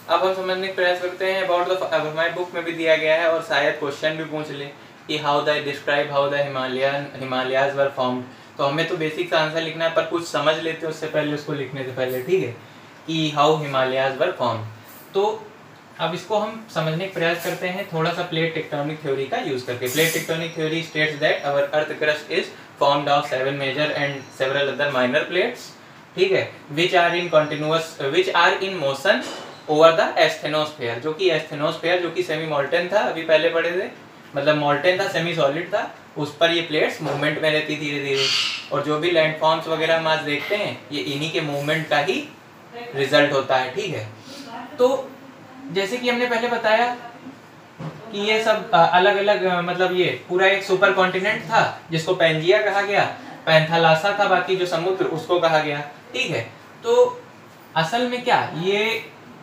अब हम समझने का प्रयास करते हैं अबाउट द, अब हमारी बुक में भी दिया गया है और शायद क्वेश्चन भी पूछ ले कि how the describe how the Himalayas were formed. तो हमें तो बेसिक सा आंसर लिखना है, पर कुछ समझ लेते हैं उससे पहले, उसको लिखने से पहले, ठीक है, कि हाउ हिमालयाज वर फॉर्म्ड। तो अब इसको हम समझने का प्रयास करते हैं थोड़ा सा प्लेट टेक्टोनिक थ्योरी का यूज करके। Plate tectonic theory states that our earth crust is formed of 7 major and several other minor plates, ठीक है, which are in motion over the asthenosphere, जो कि एस्थेनोस्फेयर जो कि सेमी मोल्टेन था, अभी पहले पढ़े थे, मतलब मोल्टेन था, सेमी सॉलिड था, उस पर ये प्लेट्स मूवमेंट में रहती धीरे धीरे। और जो भी लैंडफॉर्म्स वगैरह हम आज देखते हैं ये इन्हीं के मूवमेंट का ही रिजल्ट होता है, ठीक है। तो जैसे कि हमने पहले बताया कि ये सब अलग अलग मतलब ये पूरा एक सुपर कॉन्टिनेंट था जिसको पैंजिया कहा गया, पैंथालासा था बाकी जो समुद्र उसको कहा गया, ठीक है। तो असल में क्या ये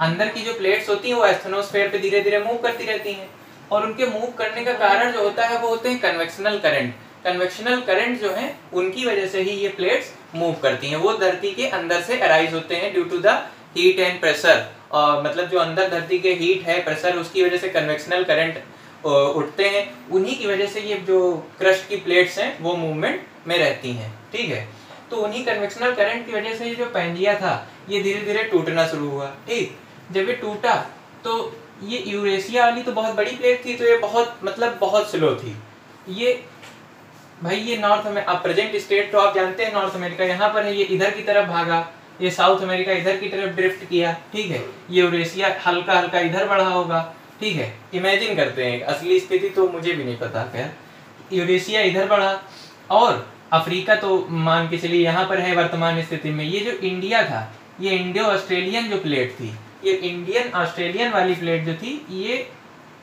अंदर की जो प्लेट्स होती हैं वो एस्थेनोस्फेयर पे धीरे धीरे मूव करती रहती हैं, और उनके मूव करने का कारण जो होता है वो होते हैं कन्वेक्शनल करंट। कन्वेक्शनल करंट जो है उनकी वजह से ही ये प्लेट्स मूव करती हैं, वो धरती के अंदर से अराइज होते हैं due to the heat and pressure, और मतलब जो अंदर धरती के हीट है, प्रेशर, उसकी वजह से कन्वेक्शनल करंट उठते हैं, उन्हीं की वजह से ये जो क्रस्ट की प्लेट्स हैं वो मूवमेंट में रहती हैं, ठीक है। तो उन्हीं कन्वेक्शनल करंट की वजह से ये जो पैंजिया था ये धीरे धीरे टूटना शुरू हुआ, ठीक। जब ये टूटा तो ये यूरेशिया वाली तो बहुत बड़ी प्लेट थी, तो ये बहुत मतलब बहुत स्लो थी। ये भाई ये नॉर्थ में, अब प्रेजेंट स्टेट तो आप जानते हैं नॉर्थ अमेरिका यहाँ पर है, ये इधर की तरफ भागा, ये साउथ अमेरिका इधर की तरफ ड्रिफ्ट किया, ठीक है। ये यूरेशिया हल्का हल्का इधर बढ़ा होगा, ठीक है। इमेजिन करते हैं, असली स्थिति तो मुझे भी नहीं पता, खैर यूरेशिया इधर बढ़ा और अफ्रीका तो मान के चलिए यहाँ पर है वर्तमान स्थिति में। ये जो इंडिया था ये इंडियो ऑस्ट्रेलियन जो प्लेट थी, ये इंडियन ऑस्ट्रेलियन वाली प्लेट जो थी ये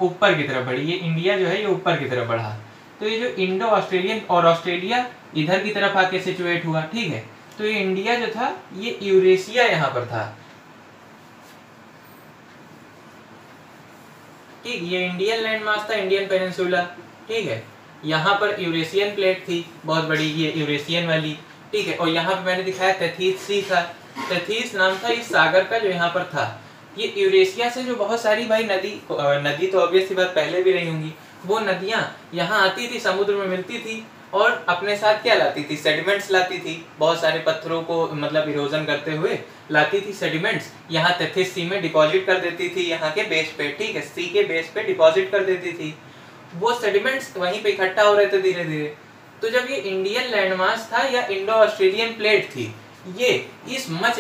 ऊपर की तरफ बढ़ी, ये इंडिया जो है ये ऊपर की तरफ बढ़ा। तो ये जो इंडो ऑस्ट्रेलियन और ऑस्ट्रेलिया इधर की तरफ आके सिचुएट हुआ, ठीक है। तो ये इंडिया जो था ये यूरेशिया यहाँ पर था, ठीक, ये इंडियन लैंड मास था, इंडियन पेनिनसुला, ठीक है। यहाँ पर यूरेशियन प्लेट थी बहुत बड़ी, ये यूरेशियन वाली, ठीक है। और यहाँ पे मैंने दिखाया तेथीस सी था, तेथीस नाम था इस सागर का जो यहाँ पर था। ये यूरेशिया से जो बहुत सारी भाई नदी तो ऑब्वियसली बात पहले भी रही होंगी, वो नदियाँ यहाँ आती थी, समुद्र में मिलती थी और अपने साथ क्या लाती थी, सेडिमेंट्स लाती थी, बहुत सारे पत्थरों को मतलब इरोजन करते हुए लाती थी सेडिमेंट्स, यहाँ तेथीस सी में डिपॉजिट कर देती थी, यहाँ के बेस पे, ठीक है, सी के बेस पे डिपॉजिट कर देती थी। वो सेडिमेंट्स वहीं पे इकट्ठा हो रहे थे धीरे धीरे। तो जब ये इंडियन लैंडमास था या इंडो ऑस्ट्रेलियन प्लेट थी, ये इस मच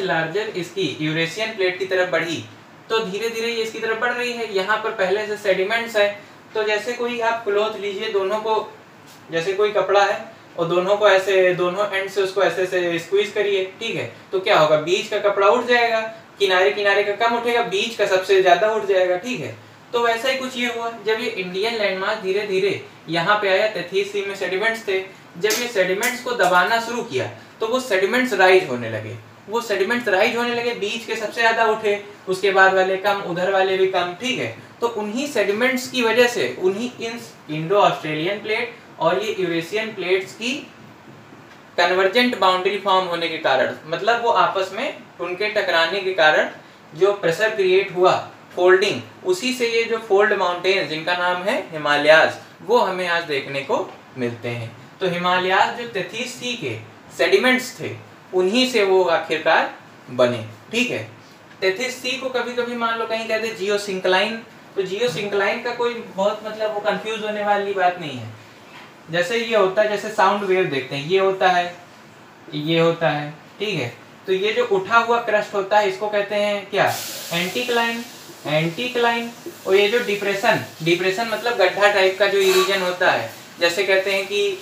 लार्जर इसकी यूरेशियन प्लेट की तरफ बढ़ी, तो धीरे धीरे ये इसकी तरफ बढ़ रही है। यहाँ पर पहले से सेडिमेंट्स है, तो जैसे कोई आप क्लॉथ लीजिए, दोनों को जैसे कोई कपड़ा है और दोनों को ऐसे दोनों एंड से उसको ऐसे से स्क्वीज करिए, ठीक है, तो क्या होगा, बीच का कपड़ा उठ जाएगा, किनारे किनारे का कम उठेगा, बीच का सबसे ज्यादा उठ जाएगा, ठीक है। तो वैसा ही कुछ ये हुआ, जब ये इंडियन लैंडमास धीरे धीरे यहाँ पे आया, तेथीस सी में सेडिमेंट्स थे, जब ये सेडिमेंट्स को दबाना शुरू किया तो वो सेडिमेंट्स राइज होने लगे, वो सेडिमेंट्स राइज होने लगे, बीच के सबसे ज्यादा उठे, उसके बाद वाले कम, उधर वाले भी कम, ठीक है। तो उन्हीं सेडिमेंट्स की वजह से, उन्हीं इंडो ऑस्ट्रेलियन प्लेट और ये यूरेशियन प्लेट्स की कन्वर्जेंट बाउंड्री फॉर्म होने के कारण, मतलब वो आपस में उनके टकराने के कारण जो प्रेशर क्रिएट हुआ, फोल्डिंग, उसी से ये जो फोल्ड माउंटेन जिनका नाम है हिमालयाज, वो हमें आज देखने को मिलते हैं। तो हिमालयाज जो तेथीस सी के सेडिमेंट्स थे उन्हीं से वो आखिरकार बने, ठीक है। तेथीस सी को कभी कभी मान लो कहीं कहते जियोसिंक्लाइन, तो जियोसिंक्लाइन का कोई बहुत मतलब वो कंफ्यूज होने वाली बात नहीं है। जैसे ये होता है, जैसे साउंड वेव देखते हैं, ये होता है, ये होता है, ठीक है। तो ये जो उठा हुआ क्रस्ट होता है इसको कहते हैं क्या, एंटीक्लाइन, एंटीक्लाइन। और ये जो डिप्रेशन मतलब गड्ढा टाइप का जो रीजन होता है, जैसे कहते हैं कि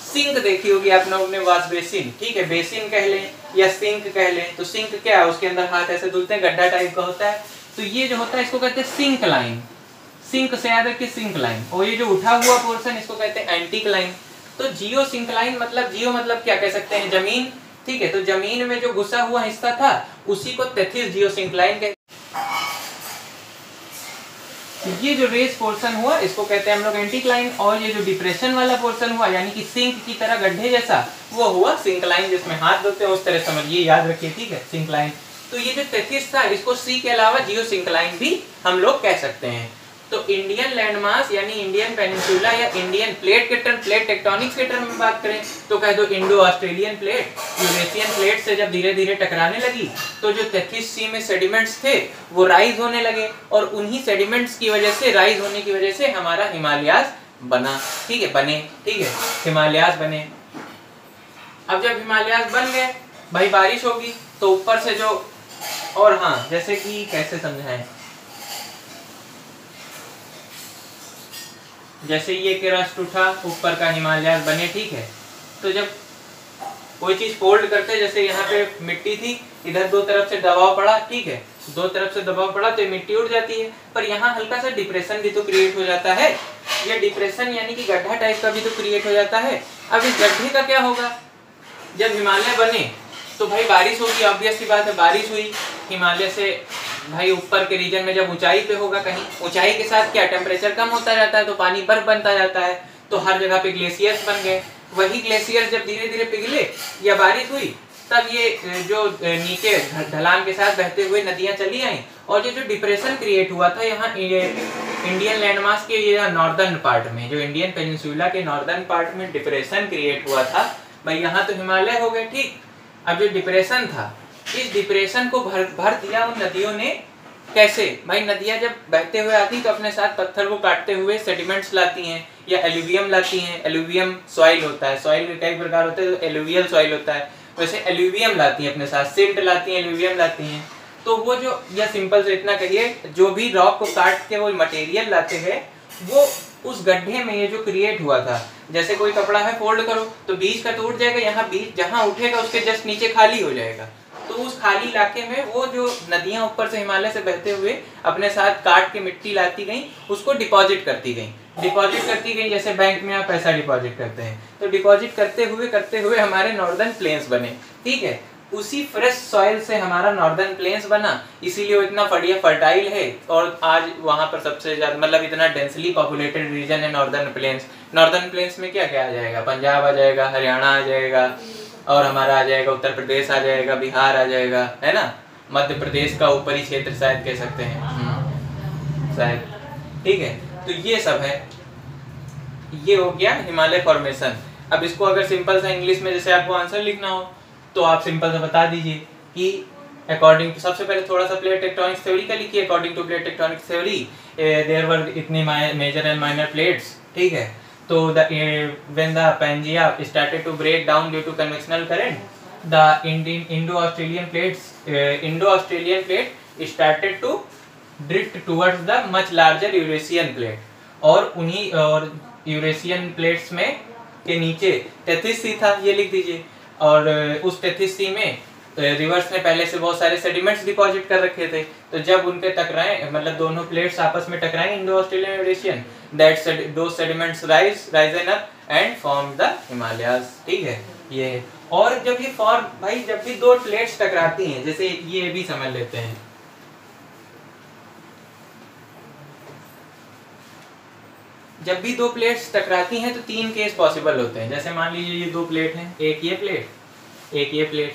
सिंक देखी होगी आपने अपने वाश बेसिन, ठीक है, बेसिन कह लें या सिंक कह लें। तो सिंक क्या है, उसके अंदर हाथ ऐसे धुलते हैं, गड्ढा टाइप का होता है, तो ये जो होता है इसको कहते हैं सिंक लाइन, सिंक से याद रखिए सिंक लाइन। और ये जो उठा हुआ पोर्शन इसको कहते हैं एंटीक्लाइन। तो जियो सिंक्लाइन मतलब, जियो मतलब क्या कह सकते हैं, जमीन, ठीक है। तो जमीन में जो घुसा हुआ हिस्सा था उसी को तेथीस जियो सिंक्लाइन कहते हैं। ये जो रेस पोर्शन हुआ इसको कहते हैं हम लोग एंटीक्लाइन, और ये जो डिप्रेशन वाला पोर्शन हुआ यानी कि सिंक की तरह गड्ढे जैसा, वो हुआ सिंक्लाइन, जिसमें हाथ धोते हैं उस तरह समझिए, याद रखिए, ठीक है, सिंक्लाइन। तो ये जो तेथिस था इसको सी के अलावा जियोसिंक्लाइन भी हम लोग कह सकते हैं। तो इंडियन लैंडमास यानी इंडियन पेनिनसुला या इंडियन प्लेट के टर्म, प्लेट टेक्टोनिक्स के टर्म में बात करें तो कह दो Indo Australian plate Eurasian plate से जब धीरे धीरे टकराने लगी तो जो तेथिस सी में सेडिमेंट्स थे वो राइज होने लगे, और उन्हीं सेडिमेंट्स की वजह से, राइज होने की वजह से हमारा हिमालयाज बना, ठीक है, बने, ठीक है, हिमालयाज बने। अब जब हिमालयाज बन गए भाई बारिश होगी तो ऊपर से जो, और हाँ जैसे कि कैसे समझाएं, जैसे ये क्रस्ट उठा ऊपर का हिमालयाज बने, ठीक है, तो जब कोई चीज फोल्ड करते, जैसे यहाँ पे मिट्टी थी, इधर दो तरफ से दबाव पड़ा, ठीक है, दो तरफ से दबाव पड़ा तो ये मिट्टी उड़ जाती है, पर यहाँ हल्का सा डिप्रेशन भी तो क्रिएट हो जाता है, ये डिप्रेशन यानी कि गड्ढा टाइप का भी तो क्रिएट हो जाता है। अब इस गड्ढे का क्या होगा, जब हिमालय बने तो भाई बारिश होगी, ऑब्वियस सी बात है, बारिश हुई हिमालय से भाई ऊपर के रीजन में, जब ऊंचाई पे होगा, कहीं ऊंचाई के साथ क्या टेम्परेचर कम होता जाता है तो पानी बर्फ बनता जाता है, तो हर जगह पे ग्लेशियर्स बन गए। वही ग्लेशियर जब धीरे धीरे पिघले या बारिश हुई तब ये जो नीचे ढलान के साथ बहते हुए नदियां चली आई, और ये जो डिप्रेशन क्रिएट हुआ था यहाँ इंडियन लैंडमास के ये नॉर्दर्न पार्ट में, जो इंडियन पेनिनसुला के नॉर्दर्न पार्ट में डिप्रेशन क्रिएट हुआ था भाई, यहाँ तो हिमालय हो गए, ठीक। अब जो डिप्रेशन था, इस डिप्रेशन को भर दिया उन नदियों ने। कैसे भाई, नदियां जब बहते हुए आती तो अपने साथ पत्थर को काटते हुए सेडिमेंट्स लाती हैं या एलुवियम लाती हैं। एलुवियम सॉइल होता है, सॉइल के कई प्रकार होते हैं, तो एलुवियल सॉइल होता है, वैसे एलुवियम लाती हैं अपने साथ, सिल्ट लाती हैं, एलुवियम लाती हैं। तो वो जो, या सिंपल से इतना कहिए, जो भी रॉक को काट के वो मटेरियल लाते हैं वो उस गड्ढे में ये जो क्रिएट हुआ था, जैसे कोई कपड़ा है फोल्ड करो तो बीच का तो उठ जाएगा, यहाँ बीच जहाँ उठेगा उसके जस्ट नीचे खाली हो जाएगा, तो उस खाली इलाके में वो जो नदियां ऊपर से हिमालय से बहते हुए अपने साथ काट के मिट्टी लाती गई, उसको डिपॉजिट करती गई, जैसे बैंक में आप पैसा डिपॉजिट करते हैं, तो डिपॉजिट करते हुए हमारे नॉर्दर्न प्लेन्स बने, ठीक है। उसी फ्रेश सॉइल से हमारा नॉर्दर्न प्लेन्स बना, इसीलिए वो इतना बढ़िया फर्टाइल है, और आज वहाँ पर सबसे ज्यादा, मतलब इतना डेंसली पॉपुलेटेड रीजन है नॉर्दर्न प्लेन्स। नॉर्दर्न प्लेन्स में क्या क्या आ जाएगा, पंजाब आ जाएगा, हरियाणा आ जाएगा, और हमारा आ जाएगा उत्तर प्रदेश आ जाएगा, बिहार आ जाएगा, है ना, मध्य प्रदेश का ऊपरी क्षेत्र शायद कह सकते हैं शायद, ठीक है। तो ये सब है, ये हो गया हिमालय फॉर्मेशन। अब इसको अगर सिंपल सा इंग्लिश में जैसे आपको आंसर लिखना हो तो आप सिंपल सा बता दीजिए कि अकॉर्डिंग टू, सबसे पहले थोड़ा सा प्लेट टेक्टोनिक्स थ्योरी का लिखिए। According to plate tectonics theory there were इतनी मेजर एंड माइनर प्लेट्स, ठीक है। तो when the Pangea started to break down due to convectional current, the Indo-Australian plate started to drift towards the much larger Eurasian plate, और उन्हीं और Eurasian plates में के नीचे तेथिस सी था, ये लिख दीजिए, और उस तेथिस सी में रिवर्स में पहले से बहुत सारे सेडिमेंट्स डिपॉजिट कर रखे थे, तो जब उनके टकराए, मतलब दोनों प्लेट्स आपस में टकराए, इंडो ऑस्ट्रेलियन यूरेशियन, दैट दो sediments Ryzen up and form the Himalayas, ठीक है, ये। और जब ये फॉर्म, भाई जब भी दो प्लेट्स टकराती हैं, जैसे ये भी समझ लेते हैं, जब भी दो प्लेट्स टकराती हैं तो तीन केस पॉसिबल होते हैं। जैसे मान लीजिए ये दो प्लेट हैं, एक ये प्लेट एक ये प्लेट,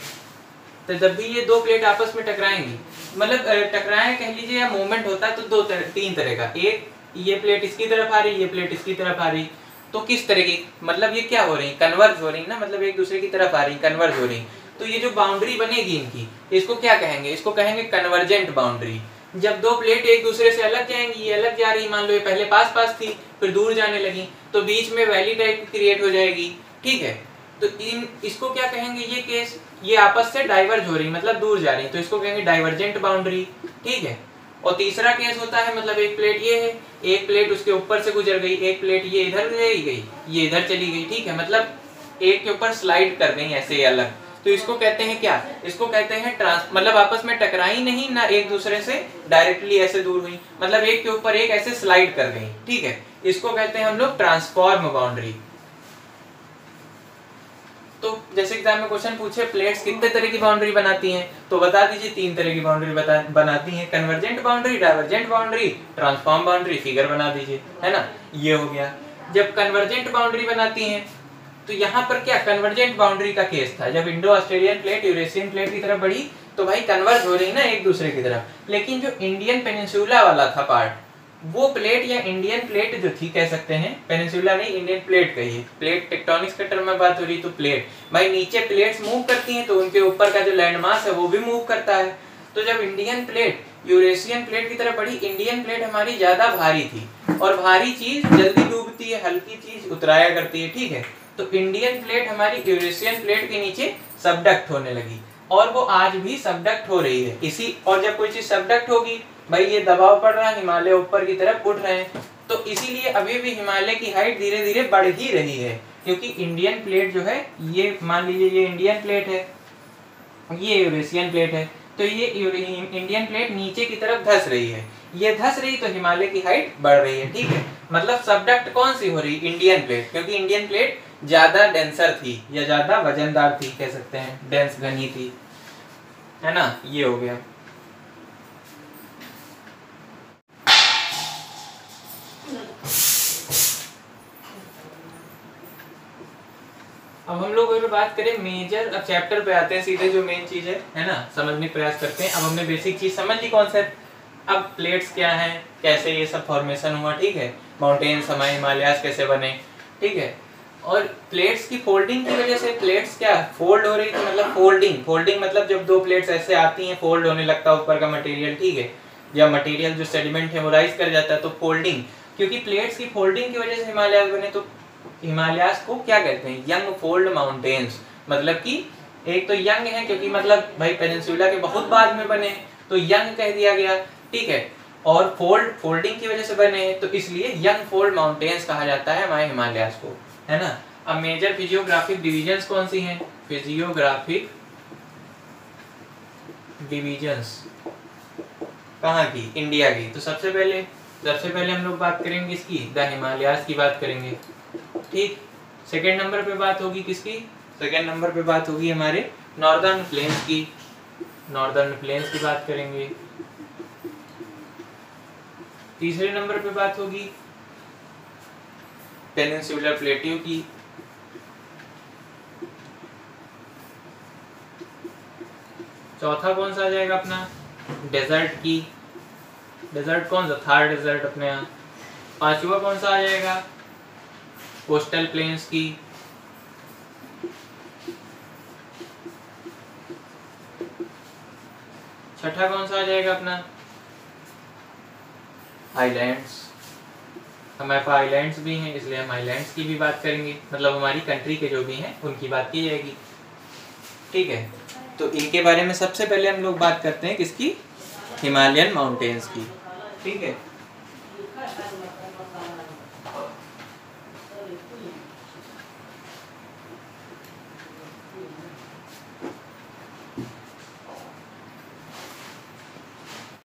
तो जब भी ये दो प्लेट आपस में टकराएंगी, मतलब टकराए कह लीजिए या मूवमेंट होता है, तो तीन तरह का, एक ये प्लेट इसकी तरफ आ रही, ये प्लेट इसकी तरफ आ रही, तो किस तरह की, मतलब ये क्या हो रही, कन्वर्ज हो रही ना, मतलब एक दूसरे की तरफ आ रही, कन्वर्ज हो रही। तो ये जो बाउंड्री बनेगी इनकी, इसको क्या कहेंगे, इसको कहेंगे कन्वर्जेंट बाउंड्री। जब दो प्लेट एक दूसरे से अलग जाएंगी, ये अलग जा रही, मान लो ये पहले पास पास थी फिर दूर जाने लगी, तो बीच में वैली टाइप क्रिएट हो जाएगी, ठीक है। तो इसको क्या कहेंगे, ये केस, ये आपस से डाइवर्ज हो रही, मतलब दूर जा रही, तो इसको कहेंगे डाइवर्जेंट बाउंड्री, ठीक है। और तीसरा केस होता है, मतलब एक प्लेट ये है, एक प्लेट उसके ऊपर से गुजर गई, एक प्लेट ये इधर गई, ये इधर चली गई, ठीक है, मतलब एक के ऊपर स्लाइड कर गई ऐसे अलग, तो इसको कहते हैं क्या, इसको कहते हैं मतलब आपस में टकराई नहीं ना, एक दूसरे से डायरेक्टली ऐसे दूर हुई, मतलब एक के ऊपर एक ऐसे स्लाइड कर गई, ठीक है, इसको कहते हैं हम लोग ट्रांसफॉर्म बाउंड्री। तो जैसे एग्जाम में क्वेश्चन पूछे प्लेट्स कितने तरह की बाउंड्री बनाती हैं, तो बता दीजिए तीन तरह की बाउंड्री बनाती हैं, convergent boundary, divergent boundary, transform boundary, figure बना दीजिए, है ना, ये हो गया। जब कन्वर्जेंट बाउंड्री बनाती हैं तो यहाँ पर क्या कन्वर्जेंट बाउंड्री का केस था, जब Indo Australian plate Eurasian plate की तरफ बढ़ी तो भाई कन्वर्ज हो रही ना एक दूसरे की तरफ। लेकिन जो इंडियन पेनिनसुला वाला था पार्ट, वो प्लेट या इंडियन प्लेट जो थी, कह सकते हैं पेनिनसुला नहीं इंडियन प्लेट कहिए, प्लेट टेक्टोनिक्स के टर्म में बात हो रही तो प्लेट, भाई नीचे प्लेट्स मूव करती हैं तो उनके ऊपर का जो लैंड मास है वो भी मूव करता है। तो जब इंडियन प्लेट यूरेशियन प्लेट की तरफ बढ़ी, इंडियन प्लेट हमारी ज्यादा भारी थी और भारी चीज जल्दी डूबती है, हल्की चीज उतराया करती है, ठीक है। तो इंडियन प्लेट हमारी यूरेशियन प्लेट के नीचे सबडक्ट होने लगी और वो आज भी सबडक्ट हो रही है इसी। और जब कोई चीज सबडक्ट होगी, भाई ये दबाव पड़ रहा है, हिमालय ऊपर की तरफ उठ रहे हैं, तो इसीलिए अभी भी हिमालय की हाइट धीरे धीरे बढ़ ही रही है, क्योंकि इंडियन प्लेट जो है, ये मान लीजिए ये इंडियन प्लेट है, ये यूरेशियन प्लेट है, तो ये इंडियन प्लेट नीचे की तरफ धंस रही है, ये धंस रही तो हिमालय की हाइट बढ़ रही है, ठीक है। मतलब सबडक्ट कौन सी हो रही, इंडियन प्लेट, क्योंकि इंडियन प्लेट ज्यादा डेंसर थी या ज्यादा वजनदार थी, कह सकते हैं डेंस घनी थी, है ना। ये हो गया। अब हम लोग अगर बात करें मेजर, अब चैप्टर पे आते हैं सीधे, जो मेन चीज है ना, समझने का प्रयास करते हैं। अब हमने बेसिक चीज समझ ली कॉन्सेप्ट। अब प्लेट्स क्या हैं, कैसे ये सब फॉर्मेशन हुआ, ठीक है, माउंटेन्स हमारे हिमालयास कैसे बने, ठीक है। और प्लेट्स की फोल्डिंग की वजह से प्लेट्स क्या फोल्ड हो रही थी, मतलब फोल्डिंग मतलब जब दो प्लेट्स ऐसे आती हैं फोल्ड होने लगता है ऊपर का मटेरियल, ठीक है, या मटेरियल जो सेडिमेंट है वो राइज कर जाता है, तो फोल्डिंग, क्योंकि प्लेट्स की फोल्डिंग की वजह से हिमालयास बने। तो हिमालयास को क्या कहते हैं, यंग फोल्ड माउंटेन्स, मतलब कि एक तो यंग है क्योंकि मतलब भाई पेनिनसुला के बहुत बाद में बने तो यंग कह दिया गया, ठीक है, और फोल्डिंग की वजह से बने तो इसलिए यंग फोल्ड माउंटेन्स कहा जाता है हमारे हिमालयास को, है ना। अब मेजर फिजियोग्राफिक डिविजन्स कौन सी हैं, फिजियोग्राफिक डिविजन्स कहाँ की, इंडिया की। तो सबसे पहले हम लोग बात करेंगे इसकी, द हिमालयास की बात करेंगे, ठीक। सेकंड नंबर पे बात होगी किसकी, सेकंड नंबर पे बात होगी हमारे नॉर्दर्न प्लेन्स की, नॉर्दर्न प्लेन्स की बात करेंगे। तीसरे नंबर पे बात होगी पेनिनसुलर प्लेट्यू की। चौथा कौन सा आ जाएगा अपना, डेजर्ट की, डेजर्ट कौन सा, थार डेजर्ट अपने यहाँ। पांचवा कौन सा आ जाएगा, कोस्टल प्लेन्स की। छठा कौन सा आ जाएगा अपना, आइलैंड्स। हमारे आइलैंड्स भी हैं इसलिए हम आइलैंड्स की भी बात करेंगे, मतलब हमारी कंट्री के जो भी हैं उनकी बात की जाएगी, ठीक है। तो इनके बारे में सबसे पहले हम लोग बात करते हैं किसकी, हिमालयन माउंटेन्स की, ठीक है।